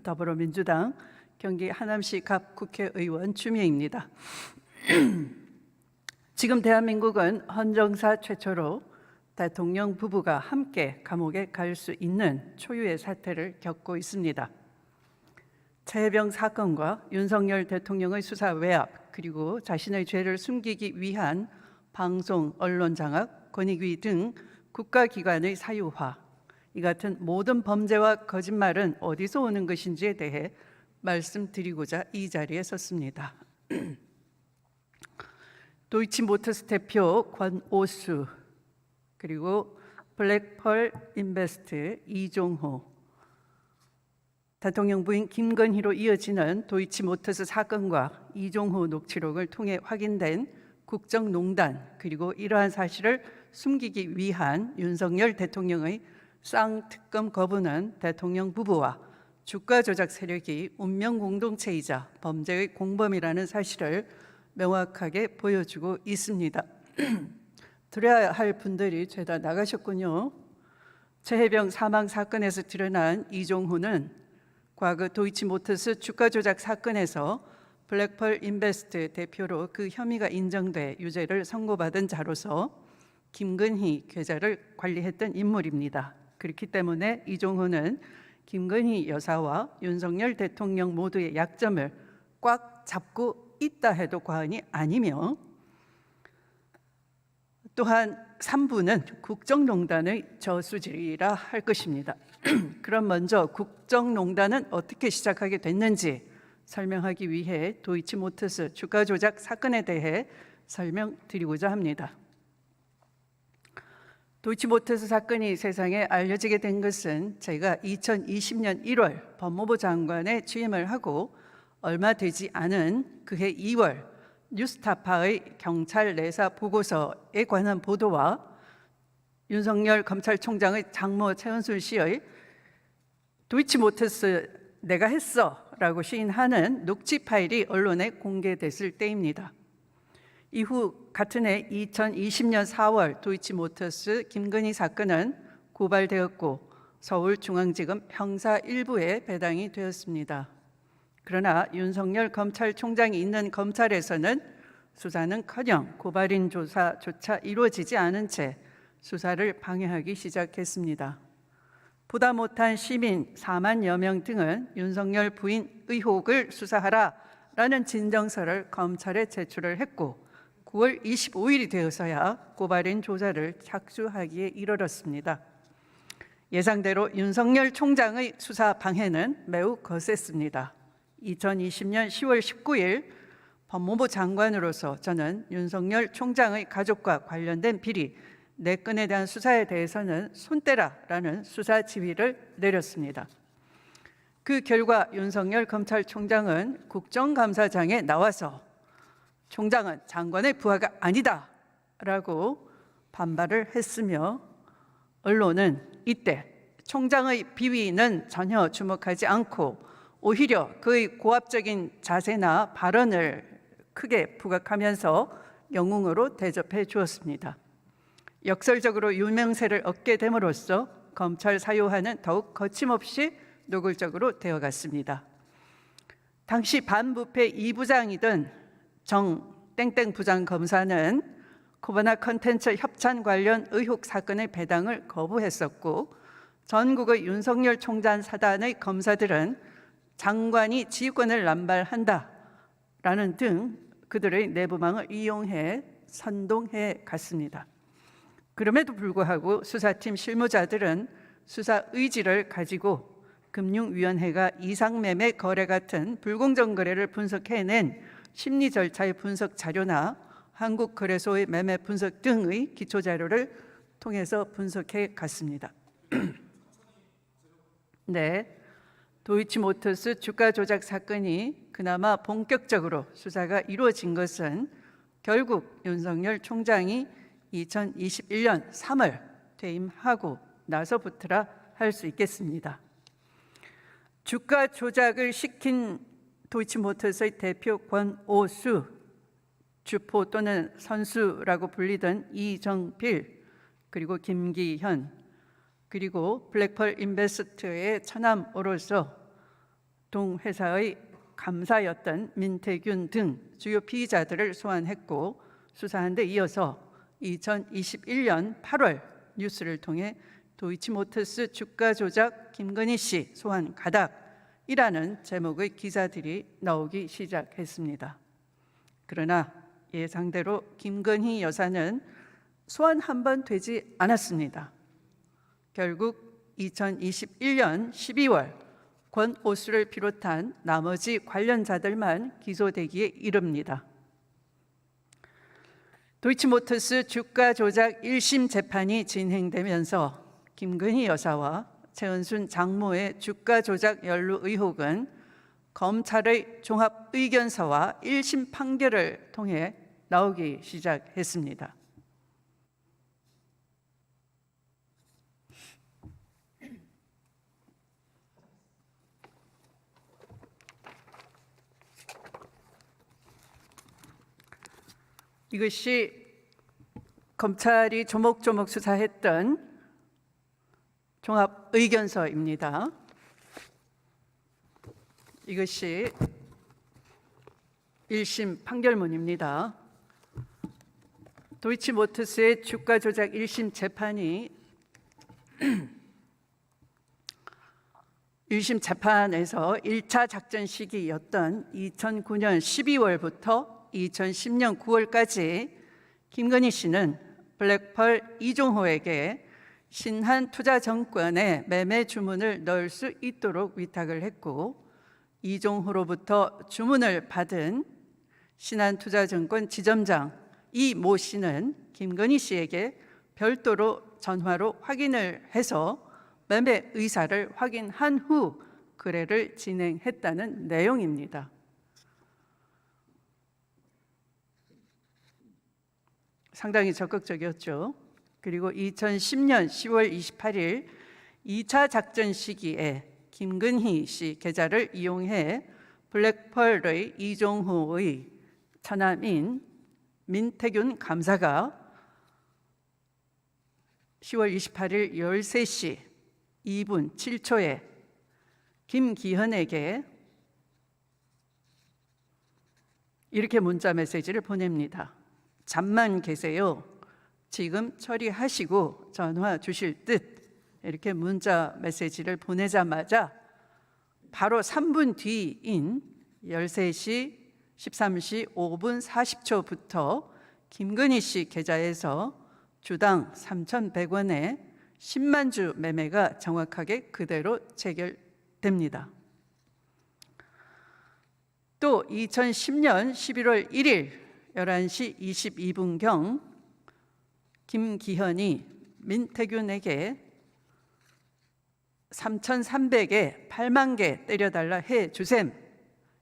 더불어민주당 경기 하남시 갑 국회의원 추미애입니다. 지금 대한민국은 헌정사 최초로 대통령 부부가 함께 감옥에 갈 수 있는 초유의 사태를 겪고 있습니다. 최혜병 사건과 윤석열 대통령의 수사 외압, 그리고 자신의 죄를 숨기기 위한 방송, 언론 장악, 권익위 등 국가기관의 사유화, 이 같은 모든 범죄와 거짓말은 어디서 오는 것인지에 대해 말씀드리고자 이 자리에 섰습니다. 도이치모터스 대표 권오수, 그리고 블랙펄 인베스트 이종호, 대통령 부인 김건희로 이어지는 도이치모터스 사건과 이종호 녹취록을 통해 확인된 국정농단, 그리고 이러한 사실을 숨기기 위한 윤석열 대통령의 쌍특검 거부는 대통령 부부와 주가 조작 세력이 운명 공동체이자 범죄의 공범이라는 사실을 명확하게 보여주고 있습니다. 들어야 할 분들이 죄다 나가셨군요. 최혜병 사망 사건에서 드러난 이종호는 과거 도이치모터스 주가 조작 사건에서 블랙펄 인베스트 대표로 그 혐의가 인정돼 유죄를 선고받은 자로서 김건희 계좌를 관리했던 인물입니다. 그렇기 때문에 이종호는 김건희 여사와 윤석열 대통령 모두의 약점을 꽉 잡고 있다 해도 과언이 아니며, 또한 3부는 국정농단의 저수지라 할 것입니다. 그럼 먼저 국정농단은 어떻게 시작하게 됐는지 설명하기 위해 도이치모터스 주가 조작 사건에 대해 설명드리고자 합니다. 도이치모터스 사건이 세상에 알려지게 된 것은 제가 2020년 1월 법무부 장관에 취임을 하고 얼마 되지 않은 그해 2월 뉴스타파의 경찰 내사 보고서에 관한 보도와 윤석열 검찰총장의 장모 최은순 씨의 도이치모터스 내가 했어 라고 시인하는 녹취 파일이 언론에 공개됐을 때입니다. 이후 같은 해 2020년 4월 도이치모터스 김건희 사건은 고발되었고 서울중앙지검 형사 1부에 배당이 되었습니다. 그러나 윤석열 검찰총장이 있는 검찰에서는 수사는커녕 고발인 조사조차 이루어지지 않은 채 수사를 방해하기 시작했습니다. 보다 못한 시민 4만여 명 등은 윤석열 부인 의혹을 수사하라라는 진정서를 검찰에 제출을 했고 9월 25일이 되어서야 고발인 조사를 착수하기에 이르렀습니다. 예상대로 윤석열 총장의 수사 방해는 매우 거셌습니다. 2020년 10월 19일 법무부 장관으로서 저는 윤석열 총장의 가족과 관련된 비리 4건에 대한 수사에 대해서는 손 떼라라는 수사 지휘를 내렸습니다. 그 결과 윤석열 검찰총장은 국정감사장에 나와서 총장은 장관의 부하가 아니다라고 반발을 했으며, 언론은 이때 총장의 비위는 전혀 주목하지 않고 오히려 그의 고압적인 자세나 발언을 크게 부각하면서 영웅으로 대접해 주었습니다. 역설적으로 유명세를 얻게 됨으로써 검찰 사유화는 더욱 거침없이 노골적으로 되어갔습니다. 당시 반부패 2부장이던 정 땡땡 부장검사는 코바나 컨텐츠 협찬 관련 의혹 사건의 배당을 거부했었고, 전국의 윤석열 총장 사단의 검사들은 장관이 지휘권을 남발한다라는 등 그들의 내부망을 이용해 선동해 갔습니다. 그럼에도 불구하고 수사팀 실무자들은 수사 의지를 가지고 금융위원회가 이상매매 거래 같은 불공정 거래를 분석해낸 심리 절차의 분석 자료나 한국거래소의 매매 분석 등의 기초 자료를 통해서 분석해 갔습니다. 네, 도이치모터스 주가 조작 사건이 그나마 본격적으로 수사가 이루어진 것은 결국 윤석열 총장이 2021년 3월 퇴임하고 나서부터라 할 수 있겠습니다. 주가 조작을 시킨 도이치모터스의 대표 권오수, 주포 또는 선수라고 불리던 이정필, 그리고 김기현, 그리고 블랙펄 인베스트의 처남으로서 동회사의 감사였던 민태균 등 주요 피의자들을 소환했고 수사한 데 이어서 2021년 8월 뉴스를 통해 도이치모터스 주가 조작 김건희 씨 소환 가닥이라는 제목의 기사들이 나오기 시작했습니다. 그러나 예상대로 김건희 여사는 소환 한 번 되지 않았습니다. 결국 2021년 12월 권오수를 비롯한 나머지 관련자들만 기소되기에 이릅니다. 도이치모터스 주가 조작 1심 재판이 진행되면서 김건희 여사와 최은순 장모의 주가 조작 연루 의혹은 검찰의 종합 의견서와 1심 판결을 통해 나오기 시작했습니다. 이것이 검찰이 조목조목 수사했던 종합 의견서입니다. 이것이 1심 판결문입니다. 도이치모터스의 주가 조작 1심 재판이 1심 재판에서 1차 작전 시기였던 2009년 12월부터 2010년 9월까지 김건희 씨는 블랙펄 이종호에게 신한투자증권에 매매 주문을 넣을 수 있도록 위탁을 했고 이종호로부터 주문을 받은 신한투자증권 지점장 이모 씨는 김건희 씨에게 별도로 전화로 확인을 해서 매매 의사를 확인한 후 거래를 진행했다는 내용입니다. 상당히 적극적이었죠. 그리고 2010년 10월 28일 2차 작전 시기에 김건희 씨 계좌를 이용해 블랙펄의 이종호의 처남인 민태균 감사가 10월 28일 13시 2분 7초에 김기현에게 이렇게 문자 메시지를 보냅니다. 잠만 계세요. 지금 처리하시고 전화 주실 듯. 이렇게 문자 메시지를 보내자마자 바로 3분 뒤인 13시 13시 5분 40초부터 김건희 씨 계좌에서 주당 3,100원의 10만 주 매매가 정확하게 그대로 체결됩니다. 또 2010년 11월 1일 11시 22분경 김기현이 민태균에게 3,300에 8만 개 때려달라 해주셈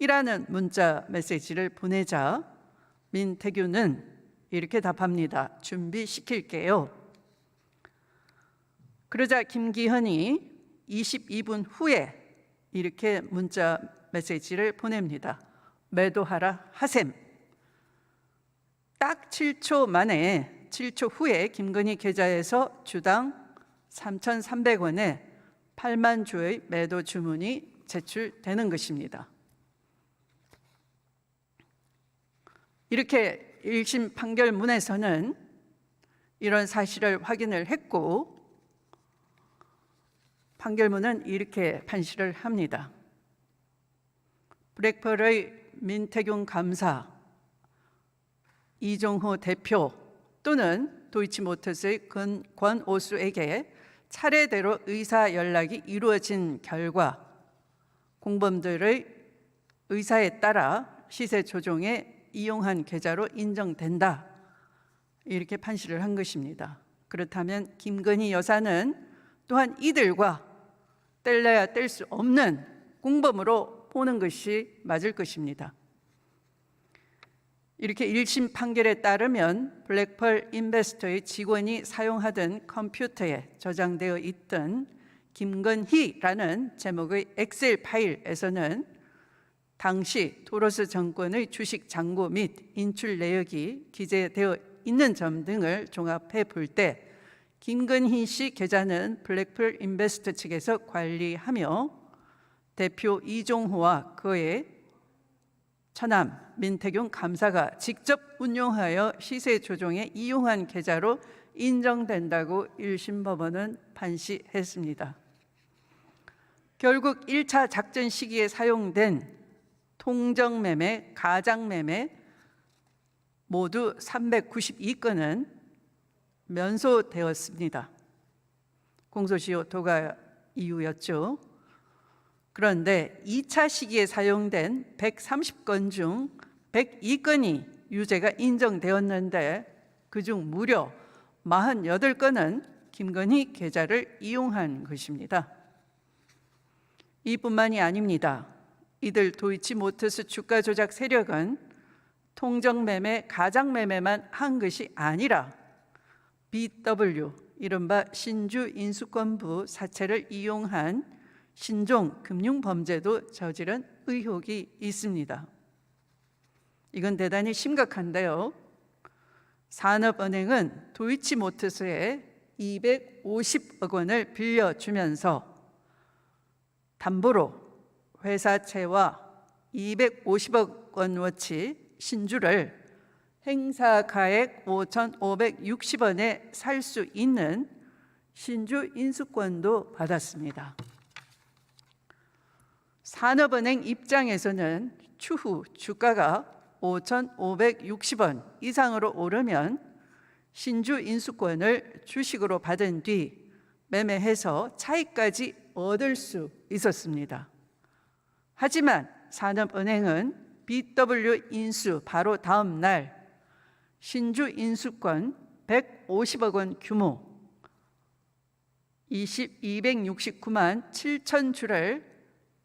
이라는 문자 메시지를 보내자 민태균은 이렇게 답합니다. 준비시킬게요. 그러자 김기현이 22분 후에 이렇게 문자 메시지를 보냅니다. 매도하라 하셈. 딱 7초 만에 7초 후에 김건희 계좌에서 주당 3,300원에 8만 주의 매도 주문이 제출되는 것입니다. 이렇게 1심 판결문에서는 이런 사실을 확인을 했고 판결문은 이렇게 판시를 합니다. 블랙펄의 민태균 감사, 이종호 대표 또는 도이치모터스의 권오수에게 차례대로 의사 연락이 이루어진 결과 공범들의 의사에 따라 시세 조종에 이용한 계좌로 인정된다. 이렇게 판시를 한 것입니다. 그렇다면 김건희 여사는 또한 이들과 뗄래야 뗄 수 없는 공범으로 보는 것이 맞을 것입니다. 이렇게 1심 판결에 따르면 블랙펄 인베스터의 직원이 사용하던 컴퓨터에 저장되어 있던 김건희라는 제목의 엑셀 파일에서는 당시 토로스 정권의 주식 잔고 및 인출 내역이 기재되어 있는 점 등을 종합해 볼 때 김건희 씨 계좌는 블랙펄 인베스터 측에서 관리하며 대표 이종호와 그의 처남 민태균 감사가 직접 운용하여 시세 조정에 이용한 계좌로 인정된다고 1심 법원은 판시했습니다. 결국 1차 작전 시기에 사용된 통정매매, 가장매매 모두 392건은 면소되었습니다. 공소시효 도가 이유였죠. 그런데 2차 시기에 사용된 130건 중 102건이 유죄가 인정되었는데 그중 무려 48건은 김건희 계좌를 이용한 것입니다. 이뿐만이 아닙니다. 이들 도이치모터스 주가 조작 세력은 통정매매, 가장매매만 한 것이 아니라 BW, 이른바 신주인수권부 사채를 이용한 신종 금융범죄도 저지른 의혹이 있습니다. 이건 대단히 심각한데요. 산업은행은 도이치모터스에 250억 원을 빌려주면서 담보로 회사채와 250억 원어치 신주를 행사가액 5,560원에 살 수 있는 신주 인수권도 받았습니다. 산업은행 입장에서는 추후 주가가 5,560원 이상으로 오르면 신주 인수권을 주식으로 받은 뒤 매매해서 차익까지 얻을 수 있었습니다. 하지만 산업은행은 BW 인수 바로 다음 날 신주 인수권 150억 원 규모 269만 7천 주를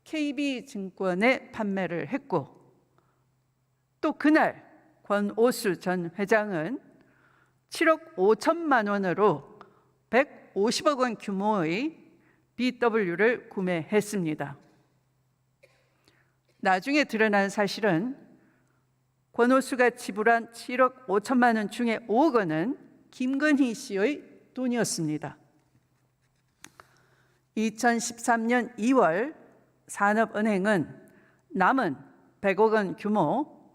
KB증권에 판매를 했고 또 그날 권오수 전 회장은 7억 5천만 원으로 150억 원 규모의 BW를 구매했습니다. 나중에 드러난 사실은 권오수가 지불한 7억 5천만 원 중에 5억 원은 김건희 씨의 돈이었습니다. 2013년 2월 산업은행은 남은 100억 원 규모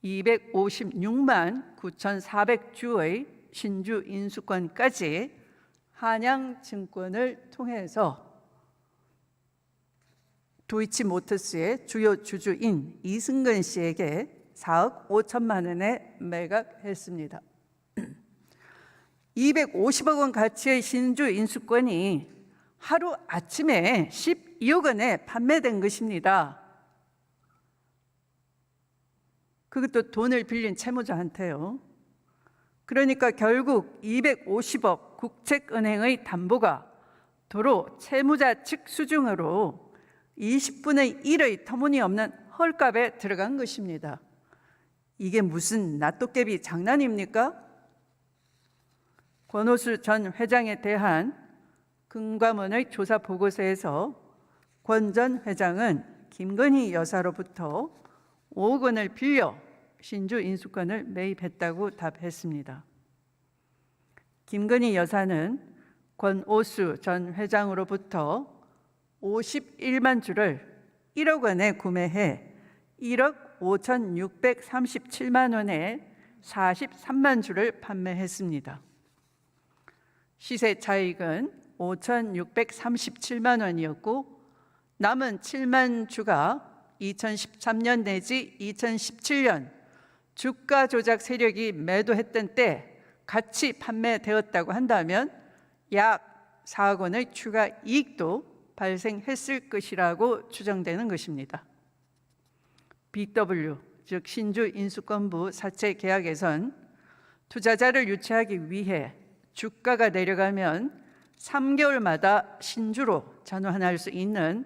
256만 9,400주의 신주 인수권까지 한양증권을 통해서 도이치모터스의 주요 주주인 이승근 씨에게 4억 5천만 원에 매각했습니다. 250억 원 가치의 신주 인수권이 하루 아침에 12억 원에 판매된 것입니다. 그것도 돈을 빌린 채무자한테요. 그러니까 결국 250억 국책은행의 담보가 도로 채무자 측 수중으로 20분의 1의 터무니없는 헐값에 들어간 것입니다. 이게 무슨 낫도깨비 장난입니까? 권오수 전 회장에 대한 금감원의 조사 보고서에서 권 전 회장은 김건희 여사로부터 5억 원을 빌려 신주 인수권을 매입했다고 답했습니다. 김건희 여사는 권오수 전 회장으로부터 51만 주를 1억 원에 구매해 1억 5,637만 원에 43만 주를 판매했습니다. 시세 차익은 5,637만 원이었고 남은 7만 주가 2013년 내지 2017년 주가 조작 세력이 매도했던 때 같이 판매되었다고 한다면 약 4억 원의 추가 이익도 발생했을 것이라고 추정되는 것입니다. BW, 즉 신주 인수권부 사채 계약에선 투자자를 유치하기 위해 주가가 내려가면 3개월마다 신주로 전환할 수 있는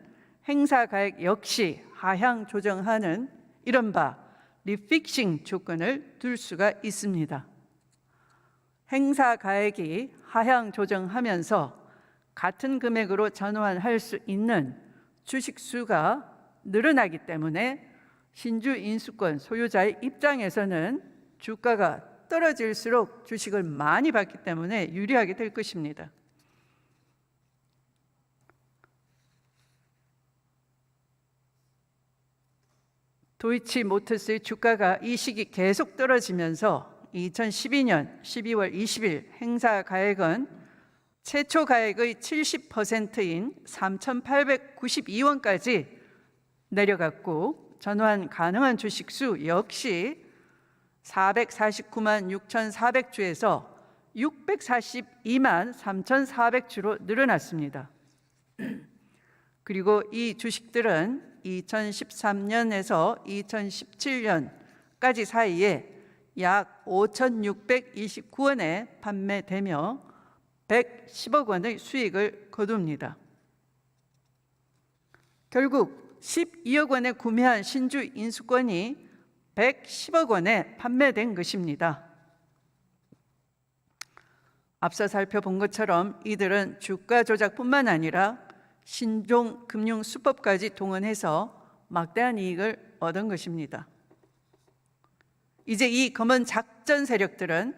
행사가액 역시 하향 조정하는 이른바 리픽싱 조건을 둘 수가 있습니다. 행사가액이 하향 조정하면서 같은 금액으로 전환할 수 있는 주식 수가 늘어나기 때문에 신주 인수권 소유자의 입장에서는 주가가 떨어질수록 주식을 많이 받기 때문에 유리하게 될 것입니다. 도이치모터스의 주가가 이 시기 계속 떨어지면서 2012년 12월 20일 행사 가액은 최초 가액의 70%인 3,892원까지 내려갔고, 전환 가능한 주식수 역시 449만 6,400주에서 642만 3,400주로 늘어났습니다. 그리고 이 주식들은 2013년에서 2017년까지 사이에 약 5,629원에 판매되며 110억 원의 수익을 거둡니다. 결국 12억 원에 구매한 신주 인수권이 110억 원에 판매된 것입니다. 앞서 살펴본 것처럼 이들은 주가 조작뿐만 아니라 신종 금융 수법까지 동원해서 막대한 이익을 얻은 것입니다. 이제 이 검은 작전 세력들은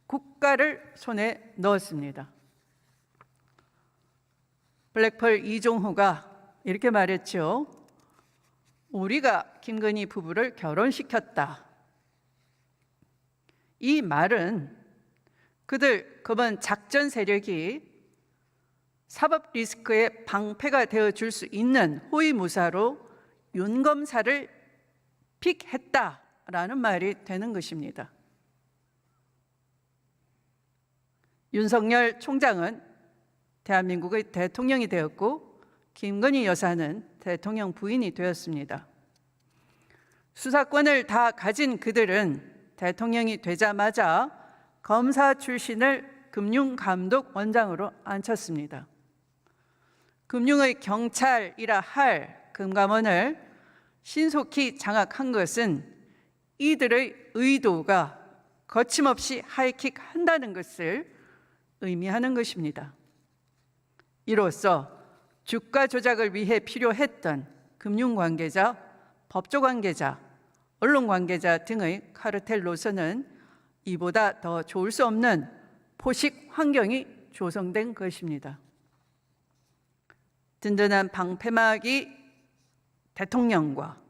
국가를 손에 넣었습니다. 블랙펄 이종호가 이렇게 말했죠. 우리가 김건희 부부를 결혼시켰다. 이 말은 그들 검은 작전 세력이 사법 리스크의 방패가 되어줄 수 있는 호위무사로 윤 검사를 픽했다라는 말이 되는 것입니다. 윤석열 총장은 대한민국의 대통령이 되었고, 김건희 여사는 대통령 부인이 되었습니다. 수사권을 다 가진 그들은 대통령이 되자마자 검사 출신을 금융감독원장으로 앉혔습니다. 금융의 경찰이라 할 금감원을 신속히 장악한 것은 이들의 의도가 거침없이 하이킥한다는 것을 의미하는 것입니다. 이로써 주가 조작을 위해 필요했던 금융 관계자, 법조 관계자, 언론 관계자 등의 카르텔 노선은 이보다 더 좋을 수 없는 포식 환경이 조성된 것입니다. 든든한 방패막이 대통령과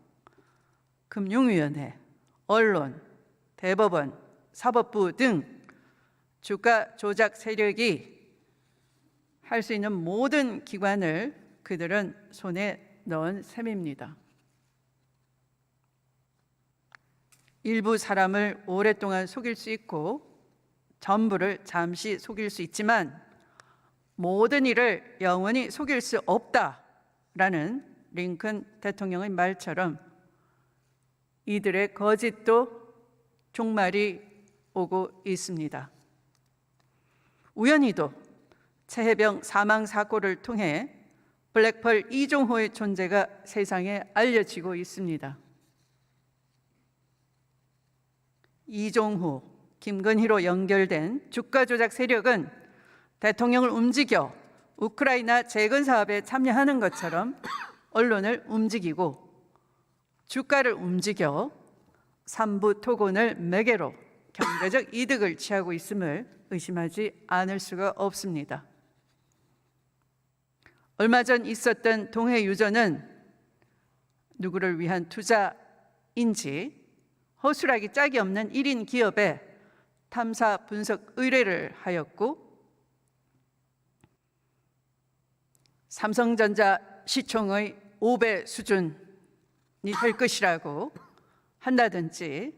금융위원회, 언론, 대법원, 사법부 등 주가 조작 세력이 할 수 있는 모든 기관을 그들은 손에 넣은 셈입니다. 일부 사람을 오랫동안 속일 수 있고 전부를 잠시 속일 수 있지만 모든 일을 영원히 속일 수 없다라는 링컨 대통령의 말처럼 이들의 거짓도 종말이 오고 있습니다. 우연히도 최혜병 사망 사고를 통해 블랙펄 이종호의 존재가 세상에 알려지고 있습니다. 이종호, 김건희로 연결된 주가 조작 세력은 대통령을 움직여 우크라이나 재건 사업에 참여하는 것처럼 언론을 움직이고 주가를 움직여 삼부 토건을 매개로 경제적 이득을 취하고 있음을 의심하지 않을 수가 없습니다. 얼마 전 있었던 동해 유전은 누구를 위한 투자인지 허술하기 짝이 없는 1인 기업에 탐사 분석 의뢰를 하였고, 삼성전자 시총의 5배 수준이 될 것이라고 한다든지,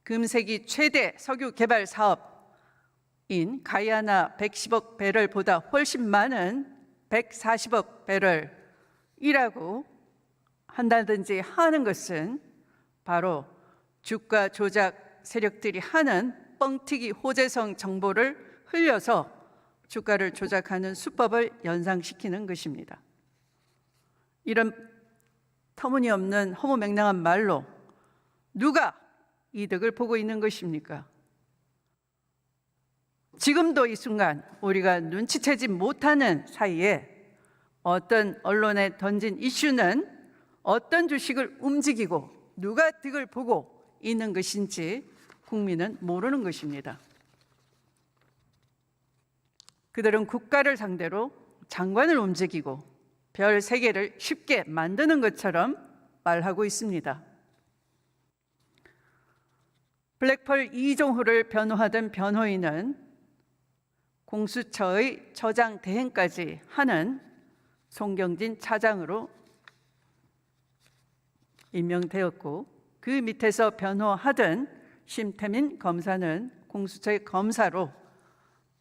금세기 최대 석유 개발 사업인 가이아나 110억 배럴보다 훨씬 많은 140억 배럴이라고 한다든지 하는 것은 바로 주가 조작 세력들이 하는 뻥튀기 호재성 정보를 흘려서 주가를 조작하는 수법을 연상시키는 것입니다. 이런 터무니없는 허무맹랑한 말로 누가 이득을 보고 있는 것입니까? 지금도 이 순간 우리가 눈치채지 못하는 사이에 어떤 언론에 던진 이슈는 어떤 주식을 움직이고 누가 득을 보고 있는 것인지 국민은 모르는 것입니다. 그들은 국가를 상대로 장관을 움직이고 별 3개를 쉽게 만드는 것처럼 말하고 있습니다. 블랙펄 이종호를 변호하던 변호인은 공수처의 처장 대행까지 하는 송경진 차장으로 임명되었고, 그 밑에서 변호하던 심태민 검사는 공수처의 검사로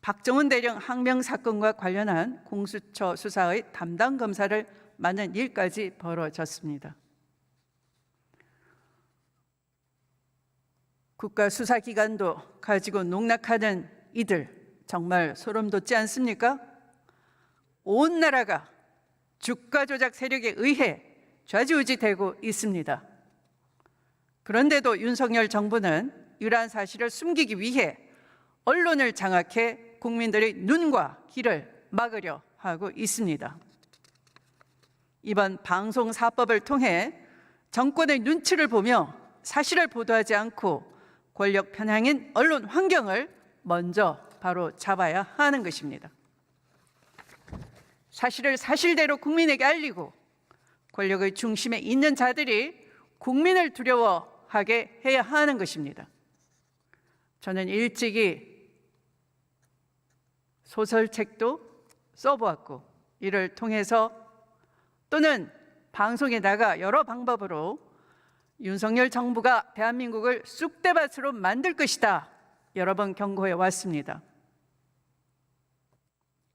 박정훈 대령 항명 사건과 관련한 공수처 수사의 담당 검사를 맡는 일까지 벌어졌습니다. 국가수사기관도 가지고 농락하는 이들, 정말 소름 돋지 않습니까? 온 나라가 주가 조작 세력에 의해 좌지우지되고 있습니다. 그런데도 윤석열 정부는 이러한 사실을 숨기기 위해 언론을 장악해 국민들의 눈과 귀를 막으려 하고 있습니다. 이번 방송사법을 통해 정권의 눈치를 보며 사실을 보도하지 않고 권력 편향인 언론 환경을 먼저 바로 잡아야 하는 것입니다. 사실을 사실대로 국민에게 알리고 권력의 중심에 있는 자들이 국민을 두려워하게 해야 하는 것입니다. 저는 일찍이 소설책도 써보았고, 이를 통해서 또는 방송에 나가 여러 방법으로 윤석열 정부가 대한민국을 쑥대밭으로 만들 것이다 여러 번 경고해 왔습니다.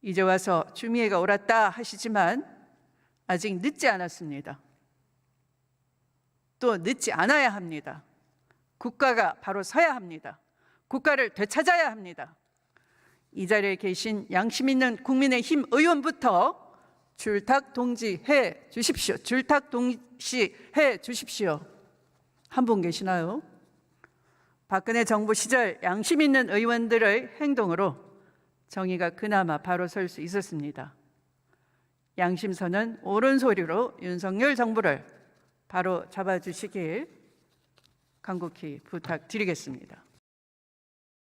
이제 와서 주미애가 옳았다 하시지만 아직 늦지 않았습니다. 또 늦지 않아야 합니다. 국가가 바로 서야 합니다. 국가를 되찾아야 합니다. 이 자리에 계신 양심 있는 국민의힘 의원부터 줄탁 동지해 주십시오. 줄탁 동시해 주십시오. 한 분 계시나요? 박근혜 정부 시절 양심 있는 의원들의 행동으로 정의가 그나마 바로 설 수 있었습니다. 양심선은 옳은 소리로 윤석열 정부를 바로 잡아주시길 간곡히 부탁드리겠습니다.